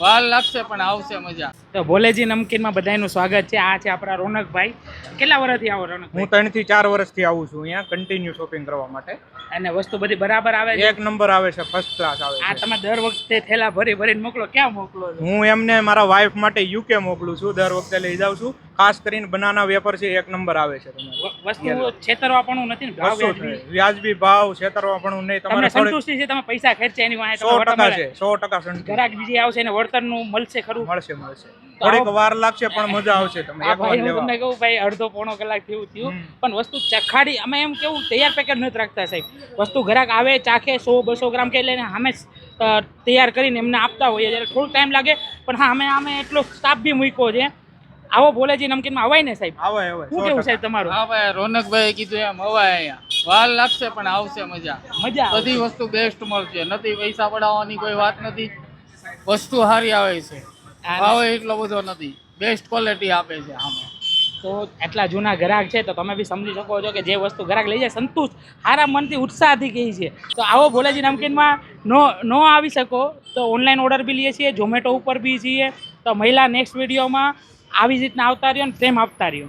વાર લાગશે પણ આવશે મજા. તો ભોલેજી નમકીનમાં બધાનું સ્વાગત છે. આ છે આપણા રોનકભાઈ. કેટલા વર્ષથી આવો રોનકભાઈ? હું 3 થી 4 વર્ષથી આવું છું અહીંયા કન્ટિન્યુ શોપિંગ કરવા માટે. અને વસ્તુ બધી બરાબર આવે છે? એક નંબર આવે છે, ફર્સ્ટ ક્લાસ આવે આ છે. તમે દર વખતે થેલા ભરી ભરીને મોકલો, ક્યાં મોકલો છો? હું એમને મારા વાઈફ માટે યુકે મોકલું છું, દર વખતે લઈ જાઉં છું. ખાસ કરીને બનાના વેફર છે, એક નંબર આવે છે. વસ્તુ છેતરવાપણું નથી ને, ભાવ વ્યાજબી ભાવ, છેતરવાપણું નહીં. તમને સંતુષ્ટિ છે? તમે પૈસા ખર્ચે એની વાંહે 100% છે, 100% સંતુષ્ટિ. ગ્રાહક બીજી આવશે ને વળતરનું મળશે ખરું? મળશે. થોડીક વાર લાગશે પણ મજા આવશે. તમે એકવાર ભાઈ હું લેવા. તમને કહું ભાઈ, અડધો પોણો કલાક થયું પણ વસ્તુ ચખાડી. અમે એમ કેવું તૈયાર પેકેટ નથી રાખતા સાહેબ. વસ્તુ ગ્રાહક આવે, ચાખે, 100-200 ગ્રામ કે લઈને અમે તૈયાર કરીને એમને આપતા હોઈએ. જ્યારે થોડું ટાઈમ લાગે પણ હા, અમે એટલો સ્ટાફ બી મૂક્યો છે. આવો ભોલેજી નમકીનમાં અવાય ને સાહેબ? આવે. શું કેવું સાહેબ તમારું? હા ભાઈ, રોનકભાઈ કીધું એમ અવાય અહીંયા. વાર લાગશે પણ આવશે મજા. બધી વસ્તુ બેસ્ટ મળશે. નથી પૈસા પડાવવાની કોઈ વાત નથી. વસ્તુ સારી આવે છે, ભાવ એટલો બધો નથી. બેસ્ટ ક્વોલિટી આપે છે આમે. તો એટલા જૂના ગ્રાહક છે તો તમે બી સમજી શકો છો કે જે વસ્તુ ગ્રાહક લઈ જાય સંતુષ્ટ, સારા મનથી, ઉત્સાહથી કહે છે. તો આવો ભોલેજી નમકીનમાં નો આવી શકો તો ઓનલાઈન ઓર્ડર બી લઈએ છીએ, ઝોમેટો ઉપર બી છીએ. તો મહિલા નેક્સ્ટ વિડીયોમાં આવી રીતના આવતા રહ્યો ને પ્રેમ આપતા રહ્યો.